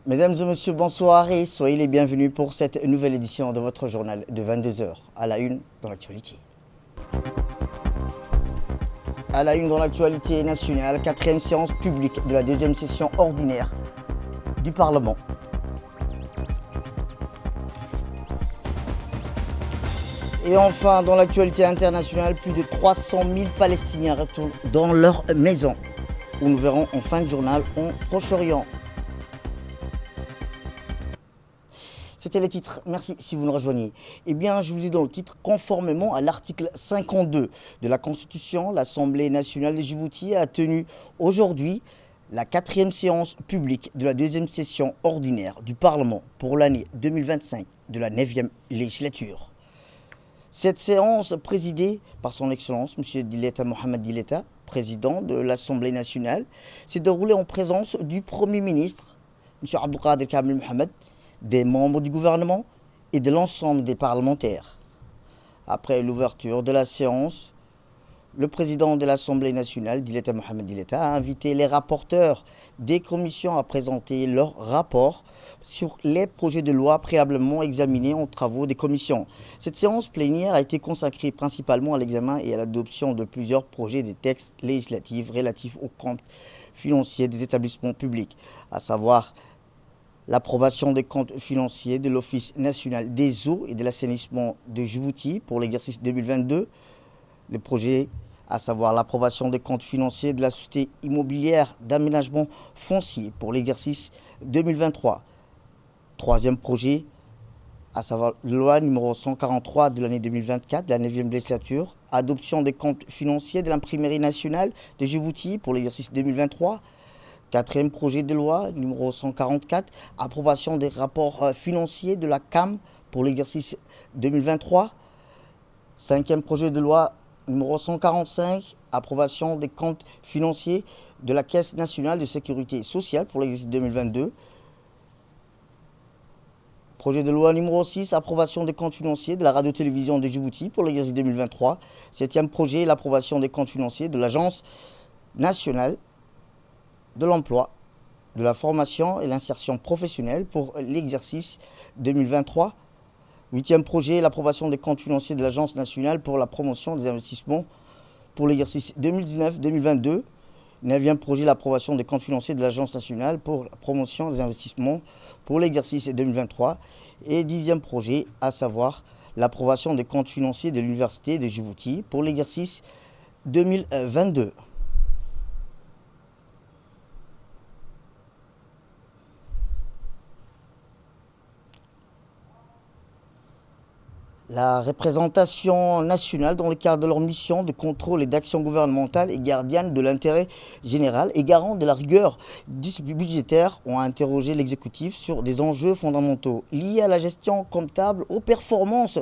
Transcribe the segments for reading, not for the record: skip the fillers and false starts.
Mesdames et messieurs, bonsoir et soyez les bienvenus pour cette nouvelle édition de votre journal de 22 heures à la une dans l'actualité. À la une dans l'actualité nationale, quatrième séance publique de la deuxième session ordinaire du Parlement. Et enfin, dans l'actualité internationale, plus de 300 000 Palestiniens retournent dans leur maison, où nous verrons en fin de journal en Proche-Orient. C'était les titres. Merci si vous nous rejoignez. Eh bien, je vous dis dans le titre, conformément à l'article 52 de la Constitution, l'Assemblée nationale de Djibouti a tenu aujourd'hui la quatrième séance publique de la deuxième session ordinaire du Parlement pour l'année 2025 de la 9e législature. Cette séance, présidée par son Excellence, M. Dileta Mohamed Dileta, président de l'Assemblée nationale, s'est déroulée en présence du Premier ministre, M. Abdelkader Kamel Mohamed, des membres du gouvernement et de l'ensemble des parlementaires. Après l'ouverture de la séance, le président de l'Assemblée nationale, Dileta Mohamed Dileta, a invité les rapporteurs des commissions à présenter leur rapport sur les projets de loi préalablement examinés en travaux des commissions. Cette séance plénière a été consacrée principalement à l'examen et à l'adoption de plusieurs projets de textes législatifs relatifs aux comptes financiers des établissements publics, à savoir l'approbation des comptes financiers de l'Office national des eaux et de l'assainissement de Djibouti pour l'exercice 2022, le projet, à savoir l'approbation des comptes financiers de la Société immobilière d'aménagement foncier pour l'exercice 2023. Troisième projet, à savoir la loi numéro 143 de l'année 2024 de la 9e législature, adoption des comptes financiers de l'imprimerie nationale de Djibouti pour l'exercice 2023. Quatrième projet de loi numéro 144, approbation des rapports financiers de la CAM pour l'exercice 2023. Cinquième projet de loi numéro 145, approbation des comptes financiers de la Caisse nationale de sécurité sociale pour l'exercice 2022. Projet de loi numéro 6, approbation des comptes financiers de la radio-télévision de Djibouti pour l'exercice 2023. Septième projet, l'approbation des comptes financiers de l'Agence nationale de l'emploi, de la formation et l'insertion professionnelle pour l'exercice 2023. Huitième projet, l'approbation des comptes financiers de l'Agence nationale pour la promotion des investissements pour l'exercice 2019-2022. Neuvième projet, l'approbation des comptes financiers de l'Agence nationale pour la promotion des investissements pour l'exercice 2023. Et dixième projet, à savoir l'approbation des comptes financiers de l'Université de Djibouti pour l'exercice 2022. La représentation nationale, dans le cadre de leur mission de contrôle et d'action gouvernementale, est gardienne de l'intérêt général et garant de la rigueur budgétaire, ont interrogé l'exécutif sur des enjeux fondamentaux liés à la gestion comptable, aux performances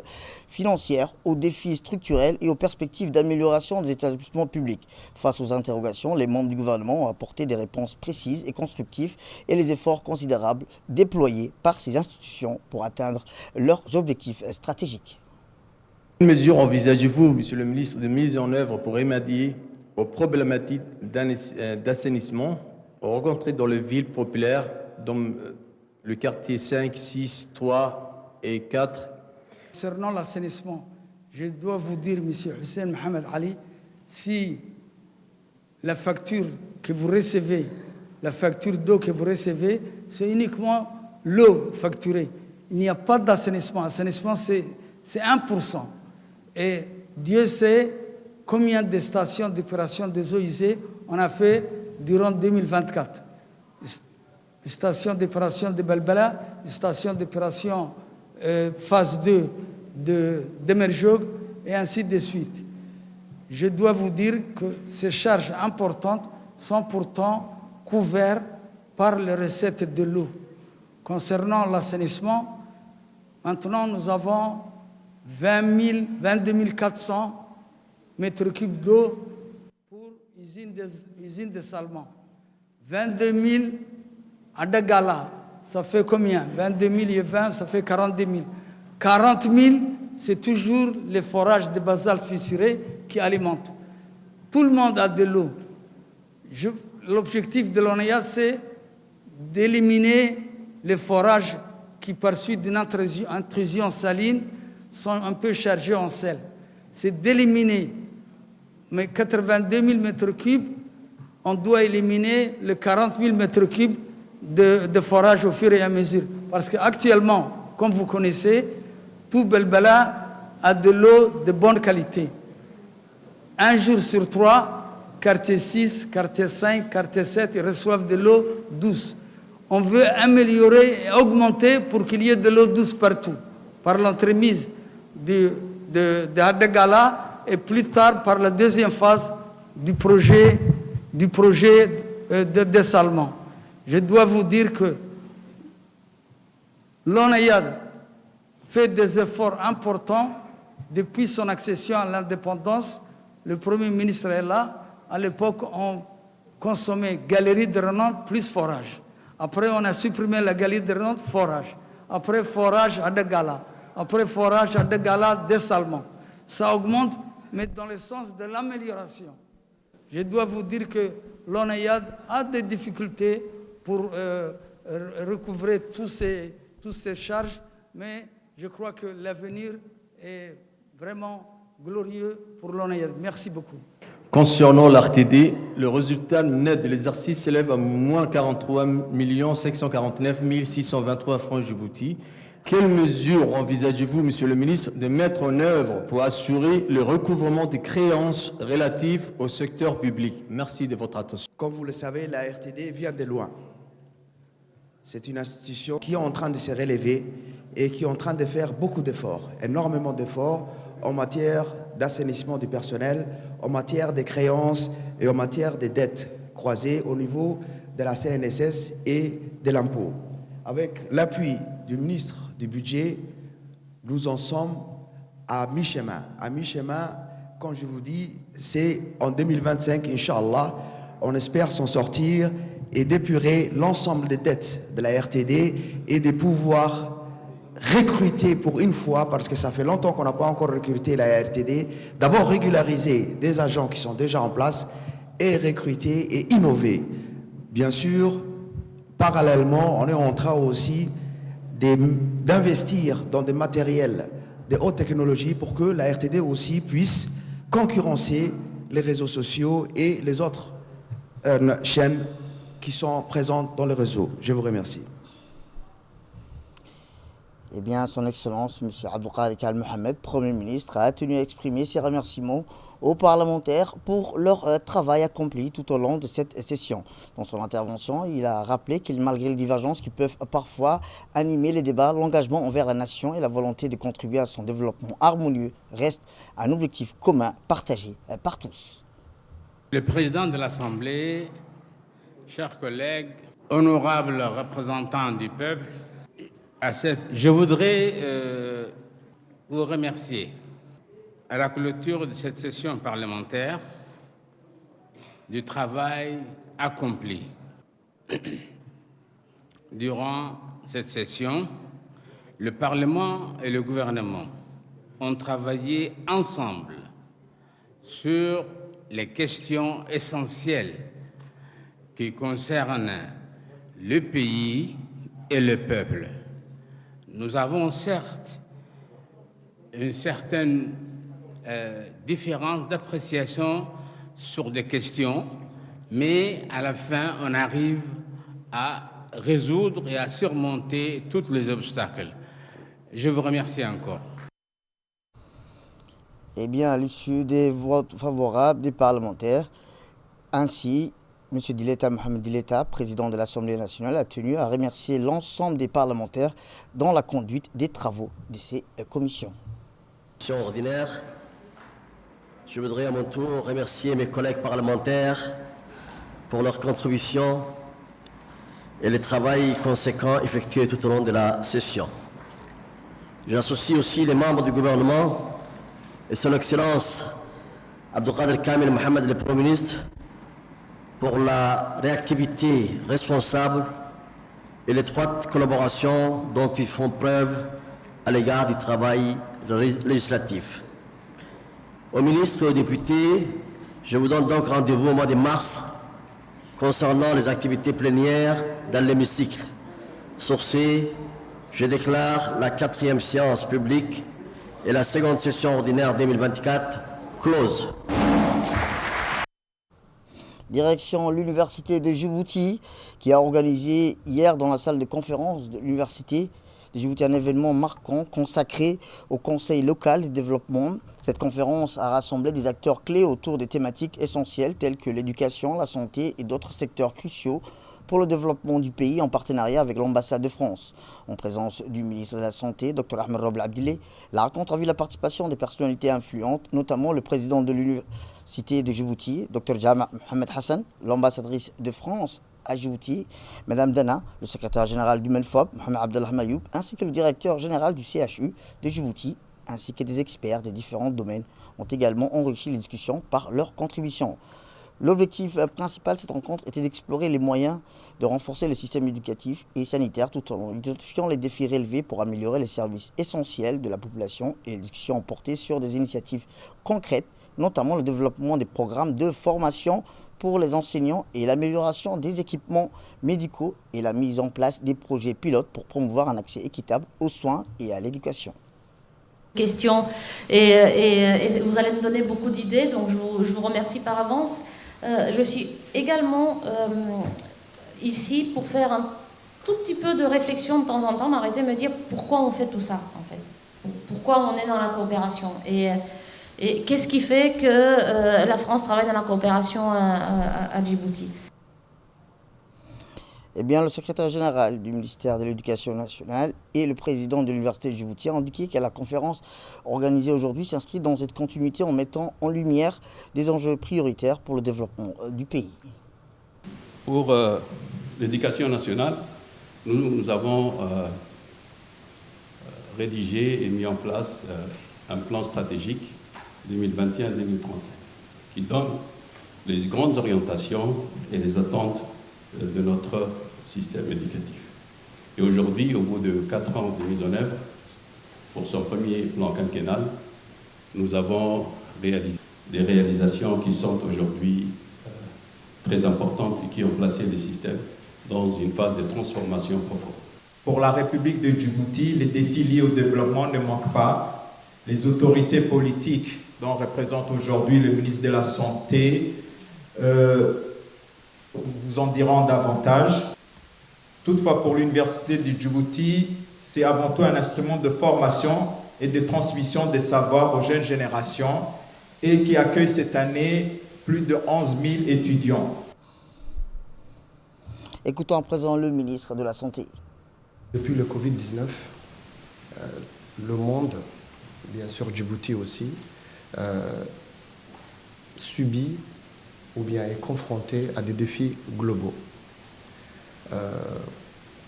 financières, aux défis structurels et aux perspectives d'amélioration des établissements publics. Face aux interrogations, les membres du gouvernement ont apporté des réponses précises et constructives et les efforts considérables déployés par ces institutions pour atteindre leurs objectifs stratégiques. Quelles mesures envisagez-vous, Monsieur le ministre, de mise en œuvre pour remédier aux problématiques d'assainissement rencontrées dans les villes populaires, dans le quartier 5, 6, 3 et 4? Concernant l'assainissement, je dois vous dire, Monsieur Hussein Mohamed Ali, si la facture que vous recevez, la facture d'eau que vous recevez, c'est uniquement l'eau facturée. Il n'y a pas d'assainissement. Assainissement, c'est 1%. Et Dieu sait combien de stations d'épuration des eaux usées on a fait durant 2024. Station d'épuration de Balbala, station d'épuration phase 2 d'Emerjog, et ainsi de suite. Je dois vous dire que ces charges importantes sont pourtant couvertes par les recettes de l'eau. Concernant l'assainissement, maintenant nous avons 22 400 mètres cubes d'eau pour usine de salement. 22 000 à Dagala, ça fait combien? 22 000 et 20, ça fait 42 000. 40 000, c'est toujours les forages de basalte fissuré qui alimentent. Tout le monde a de l'eau. L'objectif de l'ONEA, c'est d'éliminer les forages qui, par suite d'une intrusion saline, sont un peu chargés en sel. C'est d'éliminer mais 82 000 mètres cubes, on doit éliminer les 40 000 mètres cubes de forage au fur et à mesure. Parce qu'actuellement, comme vous connaissez, tout Belbala a de l'eau de bonne qualité. Un jour sur 3, quartier 6, quartier 5, quartier 7, ils reçoivent de l'eau douce. On veut améliorer et augmenter pour qu'il y ait de l'eau douce partout, par l'entremise de Adegala et plus tard par la deuxième phase du projet de dessalement. Je dois vous dire que l'ONAIAD fait des efforts importants depuis son accession à l'indépendance. Le Premier ministre est là. À l'époque, on consommait galerie de Rennes plus forage. Après, on a supprimé la galerie de Rennes, forage. Après, forage à Degala. Après, forage à Degala, dessalement. Ça augmente, mais dans le sens de l'amélioration. Je dois vous dire que l'ONAIAD a des difficultés pour recouvrer toutes ces charges, mais je crois que l'avenir est vraiment glorieux pour l'ONAIAD. Merci beaucoup. Concernant l'RTD, le résultat net de l'exercice s'élève à moins 43 549 623 francs Djibouti. Quelles mesures envisagez-vous, Monsieur le ministre, de mettre en œuvre pour assurer le recouvrement des créances relatives au secteur public? Merci de votre attention. Comme vous le savez, la RTD vient de loin. C'est une institution qui est en train de se relever et qui est en train de faire beaucoup d'efforts, énormément d'efforts en matière d'assainissement du personnel, en matière de créances et en matière de dettes croisées au niveau de la CNSS et de l'impôt. Avec l'appui du ministre du Budget, nous en sommes à mi-chemin. À mi-chemin, quand je vous dis, c'est en 2025, Inch'Allah, on espère s'en sortir et d'épurer l'ensemble des dettes de la RTD et de pouvoir recruter pour une fois, parce que ça fait longtemps qu'on n'a pas encore recruté la RTD, d'abord régulariser des agents qui sont déjà en place et recruter et innover. Bien sûr, parallèlement, on est en train aussi d'investir dans des matériels de haute technologie pour que la RTD aussi puisse concurrencer les réseaux sociaux et les autres chaînes qui sont présentes dans le réseau. Je vous remercie. Eh bien, son Excellence, M. Abdelkader Al Mohamed, Premier ministre, a tenu à exprimer ses remerciements aux parlementaires pour leur travail accompli tout au long de cette session. Dans son intervention, il a rappelé que malgré les divergences qui peuvent parfois animer les débats, l'engagement envers la nation et la volonté de contribuer à son développement harmonieux reste un objectif commun partagé par tous. Le président de l'Assemblée, chers collègues, honorables représentants du peuple, je voudrais vous remercier à la clôture de cette session parlementaire du travail accompli. Durant cette session, le Parlement et le gouvernement ont travaillé ensemble sur les questions essentielles qui concernent le pays et le peuple. Nous avons certes une certaine différence d'appréciation sur des questions, mais à la fin, on arrive à résoudre et à surmonter tous les obstacles. Je vous remercie encore. Eh bien, à l'issue des votes favorables des parlementaires, ainsi, M. Dileta Mohamed Dileta, président de l'Assemblée nationale, a tenu à remercier l'ensemble des parlementaires dans la conduite des travaux de ces commissions. Ordinaire, je voudrais à mon tour remercier mes collègues parlementaires pour leur contribution et le travail conséquent effectué tout au long de la session. J'associe aussi les membres du gouvernement et son Excellence Abdelkader Kamil Mohamed, le Premier ministre, pour la réactivité responsable et l'étroite collaboration dont ils font preuve à l'égard du travail législatif. Aux ministres et aux députés, je vous donne donc rendez-vous au mois de mars concernant les activités plénières dans l'hémicycle. Sur ce, je déclare la 4e séance publique et la seconde session ordinaire 2024 close. Direction l'Université de Djibouti qui a organisé hier dans la salle de conférence de l'Université de Djibouti un événement marquant consacré au Conseil local de développement. Cette conférence a rassemblé des acteurs clés autour des thématiques essentielles telles que l'éducation, la santé et d'autres secteurs cruciaux pour le développement du pays en partenariat avec l'ambassade de France. En présence du ministre de la Santé, Dr Ahmed Roble Abdilé, la rencontre a vu la participation des personnalités influentes, notamment le président de l'Université de Djibouti, Dr Jama Mohamed Hassan, l'ambassadrice de France à Djibouti, Madame Dana, le secrétaire général du MENFOP, Mohamed Abdallah Mayoub, ainsi que le directeur général du CHU de Djibouti, ainsi que des experts des différents domaines ont également enrichi les discussions par leurs contributions. L'objectif principal de cette rencontre était d'explorer les moyens de renforcer le système éducatif et sanitaire tout en identifiant les défis relevés pour améliorer les services essentiels de la population, et les discussions ont porté sur des initiatives concrètes, notamment le développement des programmes de formation pour les enseignants et l'amélioration des équipements médicaux et la mise en place des projets pilotes pour promouvoir un accès équitable aux soins et à l'éducation. Question et vous allez me donner beaucoup d'idées, donc je vous remercie par avance. Je suis également ici pour faire un tout petit peu de réflexion de temps en temps, m'arrêter, me dire pourquoi on fait tout ça en fait, pourquoi on est dans la coopération et qu'est-ce qui fait que la France travaille dans la coopération à Djibouti. Eh bien, le secrétaire général du ministère de l'Éducation nationale et le président de l'Université de Djibouti ont indiqué que la conférence organisée aujourd'hui s'inscrit dans cette continuité en mettant en lumière des enjeux prioritaires pour le développement du pays. Pour l'éducation nationale, nous avons rédigé et mis en place un plan stratégique 2021-2035 qui donne les grandes orientations et les attentes de notre système éducatif. Et aujourd'hui, au bout de 4 ans de mise en œuvre, pour son premier plan quinquennal, nous avons réalisé des réalisations qui sont aujourd'hui très importantes et qui ont placé les systèmes dans une phase de transformation profonde. Pour la République de Djibouti, les défis liés au développement ne manquent pas. Les autorités politiques, dont représente aujourd'hui le ministre de la Santé, vous en diront davantage. Toutefois, pour l'Université de Djibouti, c'est avant tout un instrument de formation et de transmission des savoirs aux jeunes générations et qui accueille cette année plus de 11 000 étudiants. Écoutons à présent le ministre de la Santé. Depuis le Covid-19, le monde, bien sûr Djibouti aussi, subit ou bien est confronté à des défis globaux.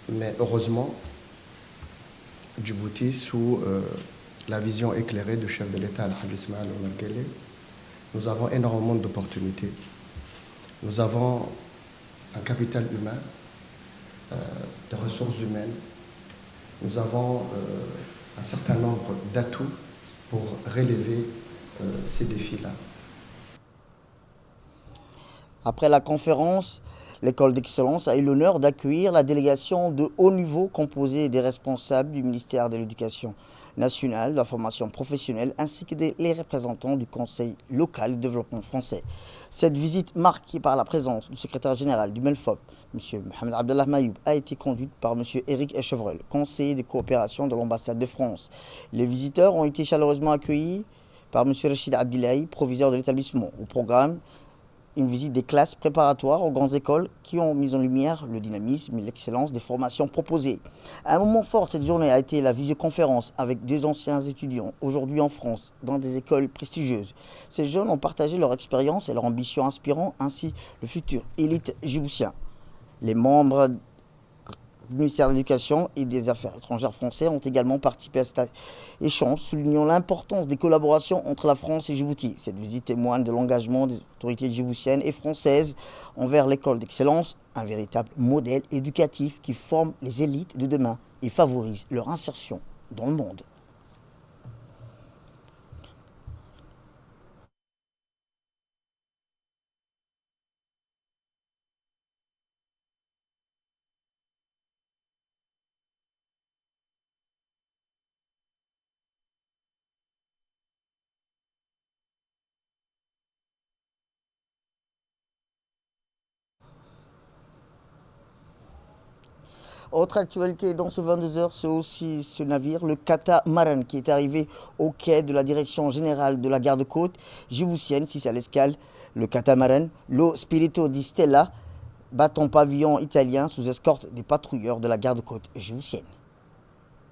Mais heureusement, Djibouti, sous la vision éclairée du chef de l'État, Al-Hajj Ismaïl Omar Guelleh, nous avons énormément d'opportunités. Nous avons un capital humain, des ressources humaines. Nous avons un certain nombre d'atouts pour relever ces défis-là. Après la conférence, l'école d'excellence a eu l'honneur d'accueillir la délégation de haut niveau composée des responsables du ministère de l'Éducation nationale, de la formation professionnelle, ainsi que les représentants du Conseil local de développement français. Cette visite marquée par la présence du secrétaire général du MENFOP, M. Mohamed Abdallah Mayoub, a été conduite par M. Éric Echevrel, conseiller de coopération de l'ambassade de France. Les visiteurs ont été chaleureusement accueillis par M. Rachid Abdillahi, proviseur de l'établissement. Au programme, une visite des classes préparatoires aux grandes écoles qui ont mis en lumière le dynamisme et l'excellence des formations proposées. Un moment fort de cette journée a été la visioconférence avec 2 anciens étudiants, aujourd'hui en France, dans des écoles prestigieuses. Ces jeunes ont partagé leur expérience et leur ambition inspirant ainsi le futur élite djiboutien. Les membres du ministère de l'Éducation et des Affaires étrangères français ont également participé à cet échange, soulignant l'importance des collaborations entre la France et Djibouti. Cette visite témoigne de l'engagement des autorités djiboutiennes et françaises envers l'école d'excellence, un véritable modèle éducatif qui forme les élites de demain et favorise leur insertion dans le monde. Autre actualité dans ce 22h, c'est aussi ce navire, le catamaran, qui est arrivé au quai de la Direction Générale de la Garde-Côte djiboutienne, si à l'escale. Le catamaran, Lo Spirito di Stella, bâton pavillon italien sous escorte des patrouilleurs de la Garde-Côte djiboutienne.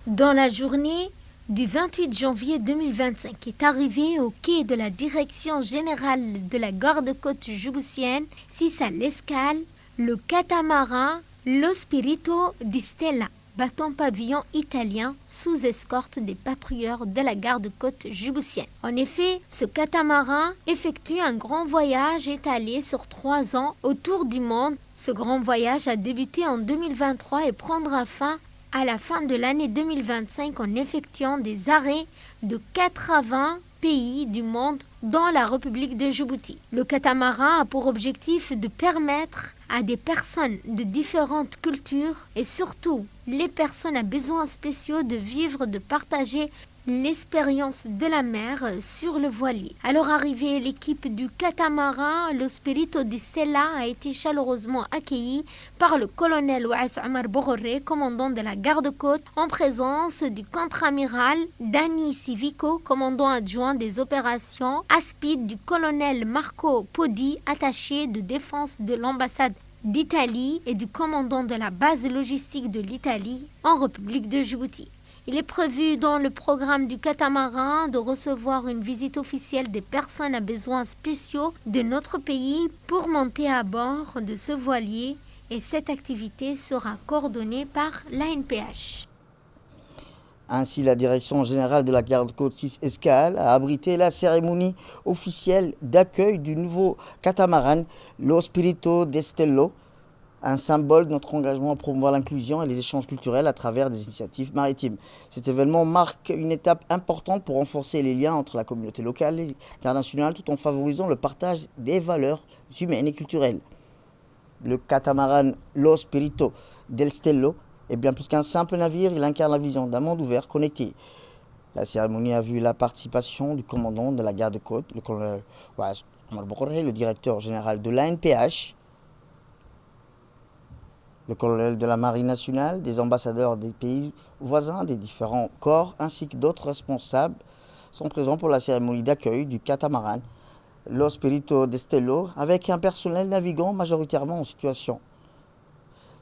Dans la journée du 28 janvier 2025 est arrivé au quai de la Direction Générale de la Garde-Côte djiboutienne, si à l'escale, le catamaran Lo Spirito di Stella, bâton pavillon italien sous escorte des patrouilleurs de la garde-côte djiboutienne. En effet, ce catamaran effectue un grand voyage étalé sur 3 ans autour du monde. Ce grand voyage a débuté en 2023 et prendra fin à la fin de l'année 2025 en effectuant des arrêts de 80 pays du monde dans la République de Djibouti. Le catamaran a pour objectif de permettre à des personnes de différentes cultures et surtout les personnes à besoins spéciaux de vivre, de partager l'expérience de la mer sur le voilier. Alors arrivée, l'équipe du catamaran Lo Spirito di Stella a été chaleureusement accueillie par le colonel Ouass Omar Boghoré, commandant de la garde-côte, en présence du contre-amiral Dani Civico, commandant adjoint des opérations ASPID, du colonel Marco Podi, attaché de défense de l'ambassade d'Italie, et du commandant de la base logistique de l'Italie en République de Djibouti. Il est prévu dans le programme du catamaran de recevoir une visite officielle des personnes à besoins spéciaux de notre pays pour monter à bord de ce voilier, et cette activité sera coordonnée par l'ANPH. Ainsi, la Direction Générale de la Garde-Côte 6 Escale a abrité la cérémonie officielle d'accueil du nouveau catamaran Lo Spirito di Stella, un symbole de notre engagement à promouvoir l'inclusion et les échanges culturels à travers des initiatives maritimes. Cet événement marque une étape importante pour renforcer les liens entre la communauté locale et internationale tout en favorisant le partage des valeurs humaines et culturelles. Le catamaran Lo Spirito di Stella est bien plus qu'un simple navire, il incarne la vision d'un monde ouvert, connecté. La cérémonie a vu la participation du commandant de la garde-côte, le colonel Ouass Omar Boghoré, le directeur général de l'ANPH, le colonel de la Marine nationale, des ambassadeurs des pays voisins, des différents corps, ainsi que d'autres responsables sont présents pour la cérémonie d'accueil du catamaran Lo Spirito di Stella, avec un personnel navigant majoritairement en situation.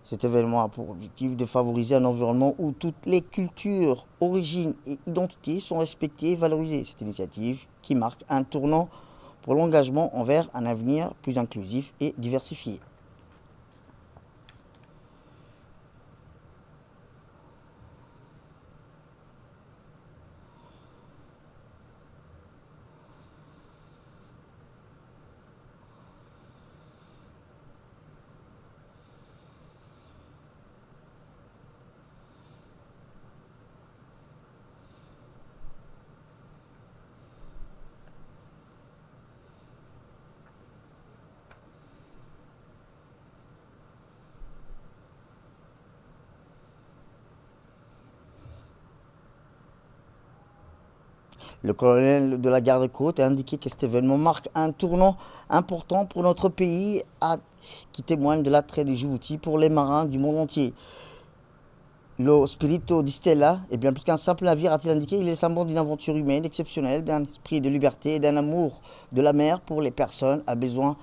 Cet événement a pour objectif de favoriser un environnement où toutes les cultures, origines et identités sont respectées et valorisées. Cette initiative qui marque un tournant pour l'engagement envers un avenir plus inclusif et diversifié. Le colonel de la garde-côte a indiqué que cet événement marque un tournant important pour notre pays qui témoigne de l'attrait de Djibouti pour les marins du monde entier. Lo Spirito di Stella est bien plus qu'un simple navire, a-t-il indiqué. Il est le symbole d'une aventure humaine exceptionnelle, d'un esprit de liberté et d'un amour de la mer pour les personnes à besoins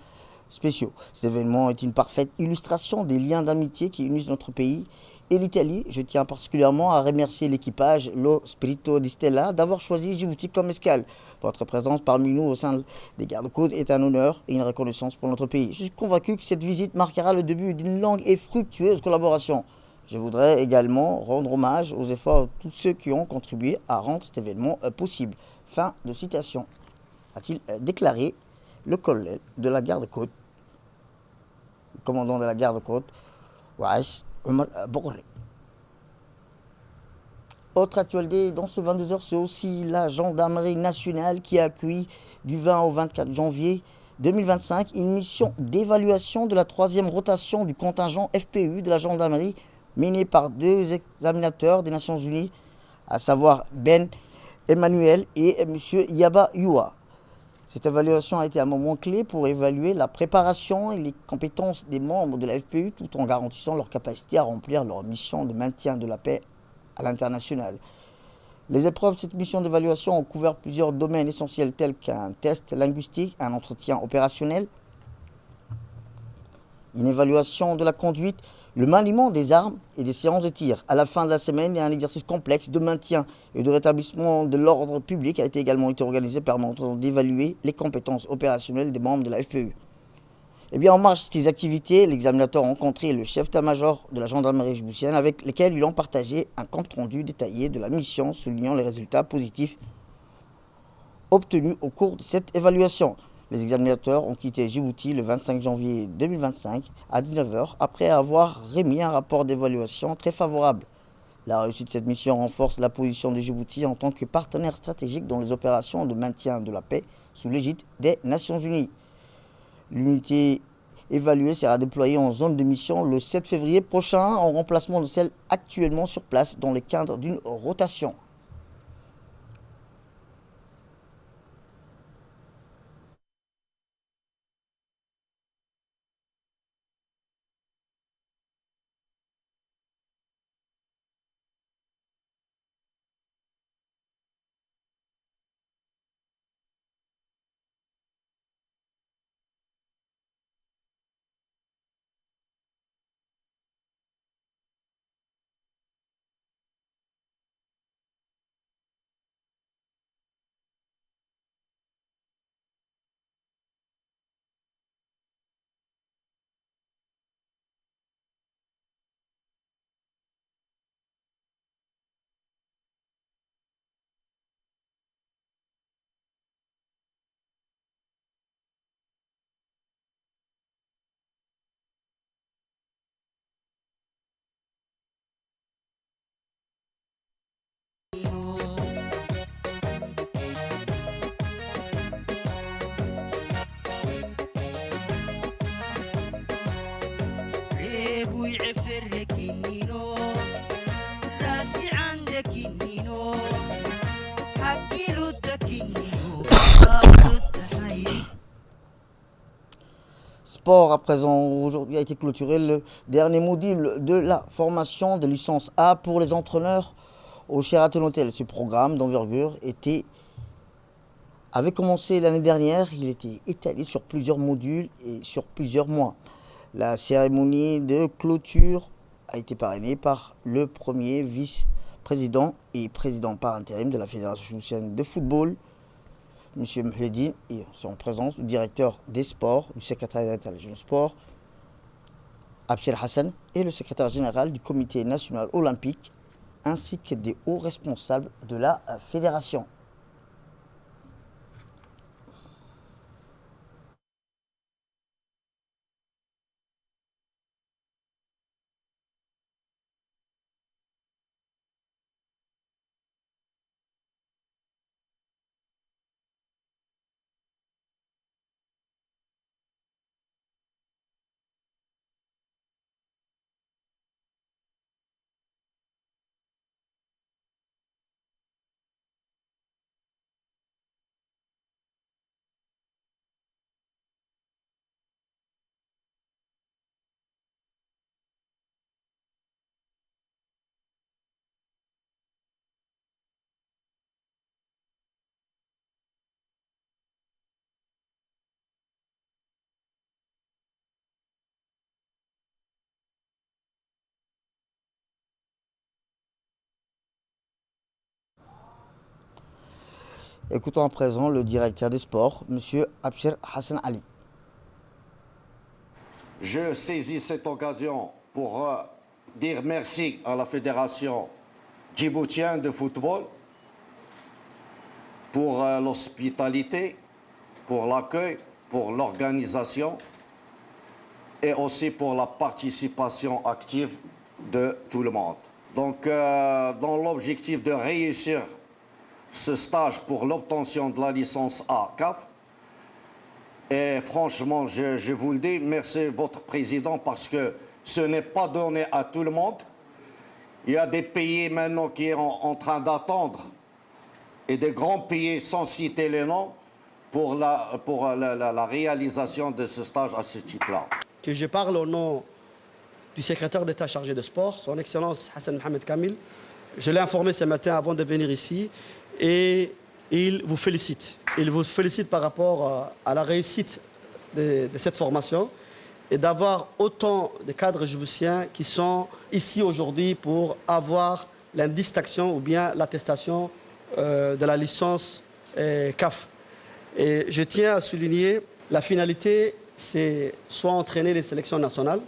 spéciaux. Cet événement est une parfaite illustration des liens d'amitié qui unissent notre pays et l'Italie. Je tiens particulièrement à remercier l'équipage Lo Spirito di Stella d'avoir choisi Djibouti comme escale. Votre présence parmi nous au sein des gardes-côtes est un honneur et une reconnaissance pour notre pays. Je suis convaincu que cette visite marquera le début d'une longue et fructueuse collaboration. Je voudrais également rendre hommage aux efforts de tous ceux qui ont contribué à rendre cet événement possible. Fin de citation, a-t-il déclaré le colonel de la garde-côte, le commandant de la garde-côte, Ouass Omar Boghoré. Autre actualité dans ce 22h, c'est aussi la gendarmerie nationale qui a accueilli du 20 au 24 janvier 2025 une mission d'évaluation de la 3e rotation du contingent FPU de la gendarmerie menée par 2 examinateurs des Nations Unies, à savoir Ben Emmanuel et M. Yaba Youa. Cette évaluation a été un moment clé pour évaluer la préparation et les compétences des membres de la FPU tout en garantissant leur capacité à remplir leur mission de maintien de la paix à l'international. Les épreuves de cette mission d'évaluation ont couvert plusieurs domaines essentiels tels qu'un test linguistique, un entretien opérationnel, une évaluation de la conduite, le maniement des armes et des séances de tir. À la fin de la semaine, un exercice complexe de maintien et de rétablissement de l'ordre public a également été organisé permettant d'évaluer les compétences opérationnelles des membres de la FPU. Eh bien, en marge de ces activités, l'examinateur a rencontré le chef d'état-major de la gendarmerie djiboutienne avec lequel ils ont partagé un compte-rendu détaillé de la mission soulignant les résultats positifs obtenus au cours de cette évaluation. Les examinateurs ont quitté Djibouti le 25 janvier 2025 à 19h après avoir remis un rapport d'évaluation très favorable. La réussite de cette mission renforce la position de Djibouti en tant que partenaire stratégique dans les opérations de maintien de la paix sous l'égide des Nations Unies. L'unité évaluée sera déployée en zone de mission le 7 février prochain en remplacement de celle actuellement sur place dans le cadre d'une rotation. Sport à présent, aujourd'hui a été clôturé le dernier module de la formation de licence A pour les entraîneurs au Sheraton Hotel. Ce programme d'envergure avait commencé l'année dernière, il était étalé sur plusieurs modules et sur plusieurs mois. La cérémonie de clôture a été parrainée par le premier vice-président et président par intérim de la Fédération djiboutienne de football, M. Mouhedine, et en présence du directeur des sports, du secrétaire d'État du sport, Abshir Hassan, et le secrétaire général du comité national olympique, ainsi que des hauts responsables de la fédération. Écoutons à présent le directeur des sports, M. Abshir Hassan Ali. Je saisis cette occasion pour dire merci à la Fédération djiboutienne de football pour l'hospitalité, pour l'accueil, pour l'organisation et aussi pour la participation active de tout le monde. Donc, dans l'objectif de réussir ce stage pour l'obtention de la licence A CAF, et franchement, je vous le dis, merci votre président parce que ce n'est pas donné à tout le monde. Il y a des pays maintenant qui sont en train d'attendre et des grands pays, sans citer les noms, pour la réalisation de ce stage à ce type-là. Que je parle au nom du secrétaire d'État chargé de sport, son Excellence Hassan Mohamed Kamil. Je l'ai informé ce matin avant de venir ici et il vous félicite. Il vous félicite par rapport à la réussite de cette formation et d'avoir autant de cadres djiboutiens qui sont ici aujourd'hui pour avoir la distinction ou bien l'attestation de la licence CAF. Et je tiens à souligner la finalité, c'est soit entraîner les sélections nationales,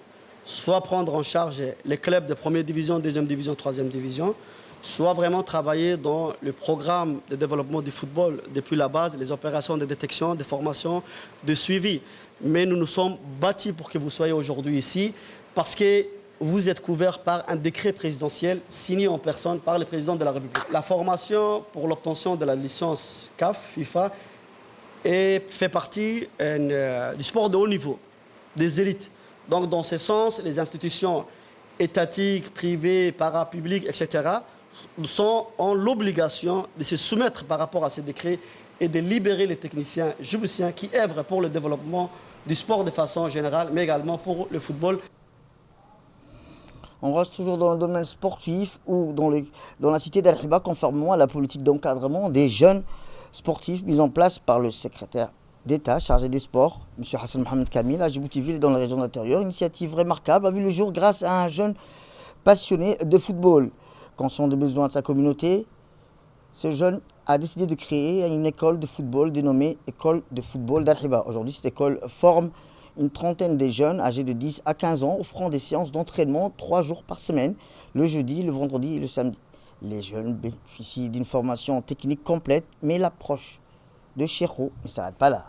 soit prendre en charge les clubs de première division, deuxième division, troisième division, soit vraiment travailler dans le programme de développement du football depuis la base, les opérations de détection, de formation, de suivi. Mais nous nous sommes bâtis pour que vous soyez aujourd'hui ici parce que vous êtes couvert par un décret présidentiel signé en personne par le président de la République. La formation pour l'obtention de la licence CAF, FIFA, fait partie du sport de haut niveau, des élites. Donc dans ce sens, les institutions étatiques, privées, parapubliques, etc., ont l'obligation de se soumettre par rapport à ces décrets et de libérer les techniciens djiboutiens qui œuvrent pour le développement du sport de façon générale, mais également pour le football. On reste toujours dans le domaine sportif ou dans la cité d'Al-Hiba, conformément à la politique d'encadrement des jeunes sportifs mise en place par le secrétaire d'État chargé des sports, M. Hassan Mohamed Kamil, à Djibouti-Ville et dans la région d'intérieur. Initiative remarquable a vu le jour grâce à un jeune passionné de football. Conscient des besoins de sa communauté, ce jeune a décidé de créer une école de football dénommée École de football d'Al-Hiba. Aujourd'hui, cette école forme une trentaine de jeunes âgés de 10 à 15 ans, offrant des séances d'entraînement 3 jours par semaine, le jeudi, le vendredi et le samedi. Les jeunes bénéficient d'une formation technique complète, mais l'approche de Cheikhou ne s'arrête pas là.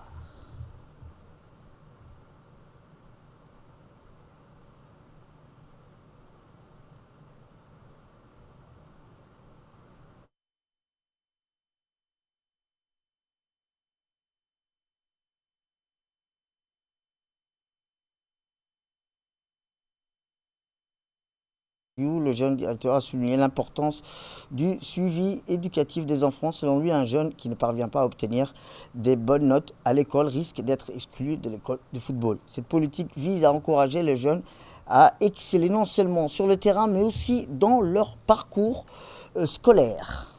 Le jeune directeur a souligné l'importance du suivi éducatif des enfants. Selon lui, un jeune qui ne parvient pas à obtenir des bonnes notes à l'école risque d'être exclu de l'école de football. Cette politique vise à encourager les jeunes à exceller non seulement sur le terrain, mais aussi dans leur parcours scolaire.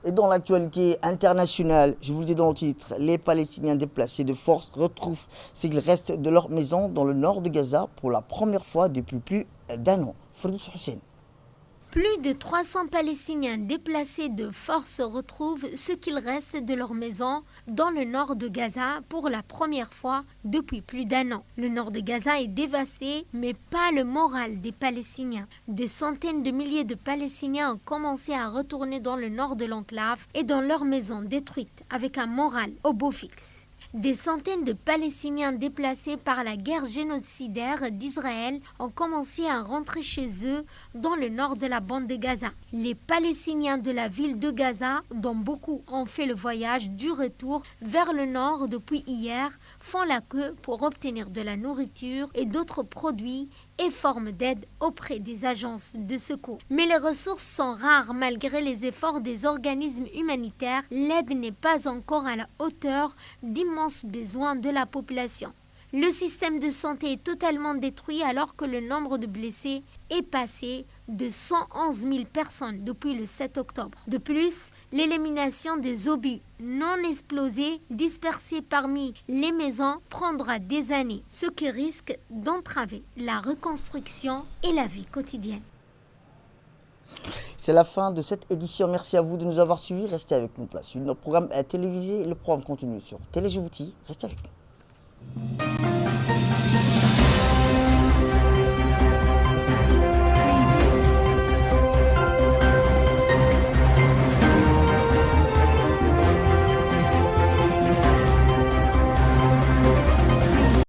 Et dans l'actualité internationale, je vous le dis dans le titre, les Palestiniens déplacés de force retrouvent ce qu'il reste de leur maison dans le nord de Gaza pour la première fois depuis plus d'un an. Ferdous Hussein. Plus de 300 Palestiniens déplacés de force retrouvent ce qu'il reste de leur maison dans le nord de Gaza pour la première fois depuis plus d'un an. Le nord de Gaza est dévasté, mais pas le moral des Palestiniens. Des centaines de milliers de Palestiniens ont commencé à retourner dans le nord de l'enclave et dans leurs maisons détruites avec un moral au beau fixe. Des centaines de Palestiniens déplacés par la guerre génocidaire d'Israël ont commencé à rentrer chez eux dans le nord de la bande de Gaza. Les Palestiniens de la ville de Gaza, dont beaucoup ont fait le voyage du retour vers le nord depuis hier, font la queue pour obtenir de la nourriture et d'autres produits et formes d'aide auprès des agences de secours. Mais les ressources sont rares malgré les efforts des organismes humanitaires. L'aide n'est pas encore à la hauteur d'immenses besoins de la population. Le système de santé est totalement détruit alors que le nombre de blessés est passé de 111 000 personnes depuis le 7 octobre. De plus, l'élimination des obus non explosés dispersés parmi les maisons prendra des années, ce qui risque d'entraver la reconstruction et la vie quotidienne. C'est la fin de cette édition. Merci à vous de nous avoir suivis. Restez avec nous. Notre programme est télévisé et le programme continue sur Télé Djibouti. Restez avec nous.